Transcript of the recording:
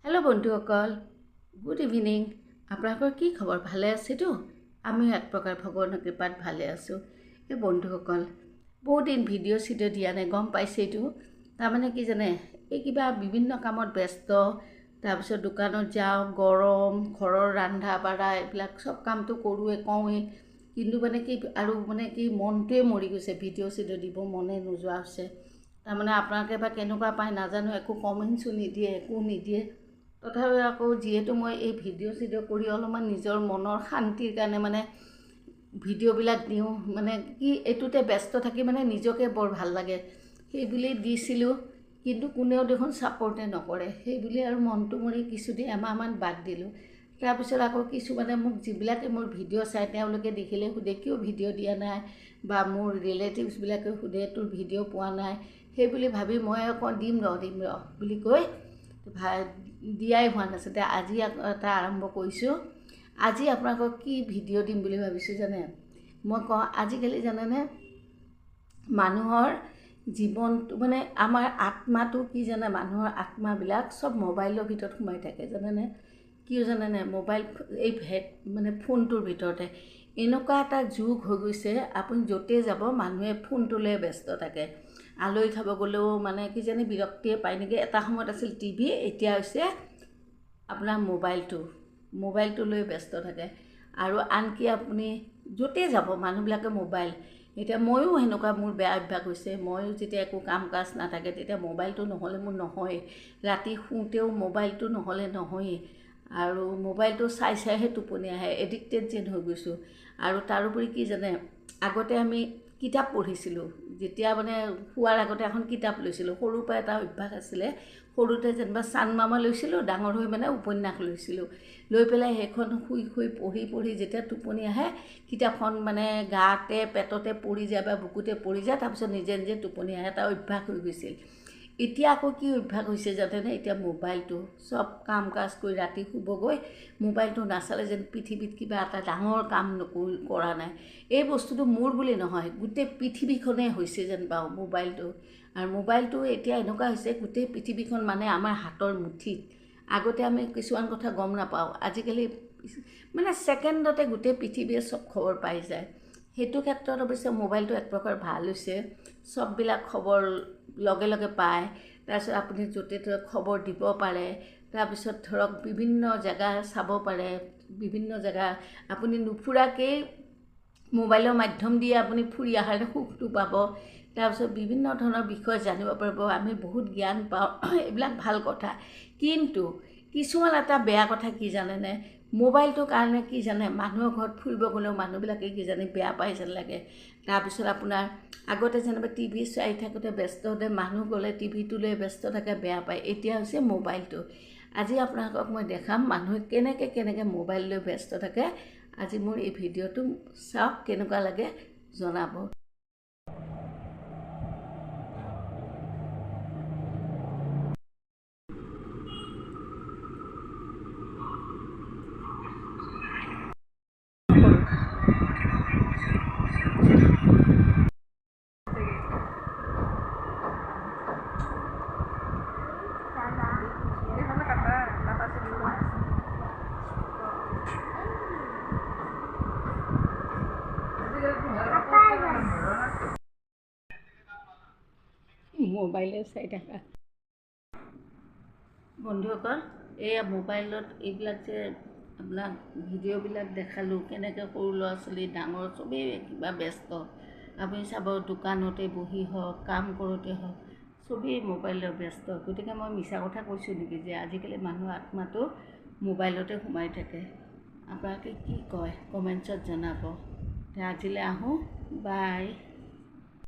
hello बंधुসকল good evening आपलोकर की खबर भाले आछे तो आमी एक प्रकार भगवान कृपात भाले आछो ए बंधुসকল बहुत दिन भिडिओ सिडिओ दिया नै गम पाइसे तो तारमाने कि जाने ए किबा विभिन्न कामत व्यस्त तारपिছত दुकानत जाओ गरम घरर रान्धा बाड़ा एबिलाक सब काम तो करूए कौए किन्तु माने कि आरु माने कि मनटोए मरि गइसे भिडिओ सिडिओ दिब मने नोजोआ होइसे तारमाने आपनालोके बा केनेकुवा पाय नाजानो एकु कमेन्ट्सो निदिए एकु निदिए तथापि आको जेहेतु मैं ये भिडिओ सिडिओ करी अलपमान निजर मनर शांतिर कारण माने भिडिओबिलाक दिওঁ माने कि एतुते व्यस्त थाकी माने निजके बर ভাল লাগে সেই বুলি দিছিলো কিন্তু কোনেও দেখোন সাপোर्टे नकरे সেই বুলি আৰু মনটো মৰি কিছুদিন এমাহমান বাদ দিলো তাৰপিছত আকৌ কিছু মানে মোক যিবিলাকে মোৰ ভিডিও চাই তেওঁলোকে দেখিলে সুধে কিয় ভিডিও দিয়া নাই বা মোৰ ৰিলেটিভছ বিলাকে সুধে তোৰ ভিডিও পোৱা নাই সেই বুলি ভাবি মই আকৌ দিম ৰ বুলি কৈ দিয়াই হোৱা নাছিলে আজি এটা আৰম্ভ কৰিছোঁ আজি আপোনাক কি ভিডিও দিম বুলি ভাবিছোঁ জানে মই ক আজিকালি জানেনে মানুহৰ জীৱনটো মানে আমাৰ আত্মাটো কি জানে মানুহৰ আত্মাবিলাক সব মোবাইলৰ ভিতৰত সোমাই থাকে জানেনে কিয় জানেনে মোবাইল এই মানে ফোনটোৰ ভিতৰতে এনেকুৱা এটা যুগ হৈ গৈছে আপুনি যতে যাব মানুহে ফোনটোলৈ ব্যস্ত থাকে আলহী খাব গলেও মানে কি জানি বিৰক্তিয়ে পায় নেকি এটা সময়ত আছিল টিভি এতিয়া হৈছে আপোনাৰ মোবাইলটো লৈ ব্যস্ত থাকে আৰু আনকি আপুনি যতে যাব মানুহবিলাকে মোবাইল এটা ময়ো হেনকা মোৰ বেয়া অভ্যাস হৈছে ময়ো যেতিয়া একো কাম কাজ নাথাকে তেতিয়া মোবাইলটো নহলে মোৰ নহয় ৰাতি শুতেও মোবাইলটো নহলে নহয় আৰু মোবাইলটো চাইহে টোপনি আহে এডিক্টেড যেন হৈ গৈছো আৰু তাৰোপৰি কি জানে আগতে আমি কিতাপ পঢ়িছিলোঁ যেতিয়া মানে শুৱাৰ আগতে এখন কিতাপ লৈছিলোঁ সৰুৰ পৰা এটা অভ্যাস আছিলে সৰুতে যেনবা চানমামা লৈছিলোঁ ডাঙৰ হৈ মানে উপন্যাস লৈছিলোঁ লৈ পেলাই সেইখন শুই পঢ়ি যেতিয়া টোপনি আহে কিতাপখন মানে গাতে পেটতে পৰি যায় বা বুকুতে পৰি যায় তাৰপিছত নিজে নিজে টোপনি আহে এটা অভ্যাস হৈ গৈছিল এতিয়া আকৌ কি অভ্যাস হৈছে জানেনে এতিয়া মোবাইলটো সব কাম কাজ কৰি ৰাতি শুবগৈ মোবাইলটো নাচালে যেন পৃথিৱীত কিবা এটা ডাঙৰ কাম কৰা নাই এই বস্তুটো মোৰ বুলি নহয় গোটেই পৃথিৱীখনে হৈছে যেন পাও মোবাইলটো আৰু মোবাইলটো এতিয়া এনেকুৱা হৈছে গোটেই পৃথিৱীখন মানে আমাৰ হাতৰ মুঠিত আগতে আমি কিছুমান কথা গম নাপাও আজিকালি মানে সেকেন্ডতে গোটেই পৃথিৱীৰ সব খবৰ পাই যায় হেতু ক্ষেত্ৰত অৱশ্যে মোবাইলটো এক প্ৰকাৰ ভাল হৈছে সববিলাক খবৰ লগে লগে পায় তাৰপিছত আপুনি যতে খবৰ দিব পাৰে তাৰপিছত ধৰক বিভিন্ন জায়গা চাব পাৰে বিভিন্ন জায়গা আপুনি নুফুৰাকেই মোবাইলৰ মাধ্যম দিয়ে আপুনি ফুৰি আহাৰ সুখটো পাব তাৰপিছত বিভিন্ন ধৰণৰ বিষয় জানিব পাৰিব আমি বহুত জ্ঞান পাওঁ এইবিলাক ভাল কথা কিন্তু কিছুমান এটা বেয়া কথা কি জানেনে মোবাইলটো কাৰণে কি জানে মানুহৰ ঘৰত ফুৰিব গলেও মানুহবিলাকে কি জানে বেয়া পাই যেন লাগে তাৰপিছত আপোনাৰ আগতে যেনেবা টিভি চাই থাকোতে ব্যস্ত হতে মানুহ গলে টিভিটোলৈ ব্যস্ত থাকে বেয়া পায় এতিয়া হৈছে মোবাইলটো আজি আপোনাক মই দেখাম মানুহ কেনেকে মোবাইল লৈ ব্যস্ত থাকে আজি মোৰ এই ভিডিওটো চাওক কেনেকুৱা লাগে জনাব মোবাইলে চাই থাকা বন্ধুসকল এই মোবাইলত এইবিলাক যে আপোনাক ভিডিঅ'বিলাক দেখালোঁ কেনেকৈ সৰু ল'ৰা ছোৱালী ডাঙৰ চবেই কিবা ব্যস্ত আপুনি চাব দোকানতে বহি হওক কাম কৰোঁতে হওক চবেই মোবাইলৰ ব্যস্ত গতিকে মই মিছা কথা কৈছোঁ নেকি যে আজিকালি মানুহৰ আত্মাটো মোবাইলতে সোমাই থাকে আপোনালোকে কি কয় কমেণ্টছত জনাব আজিলৈ আহোঁ বাই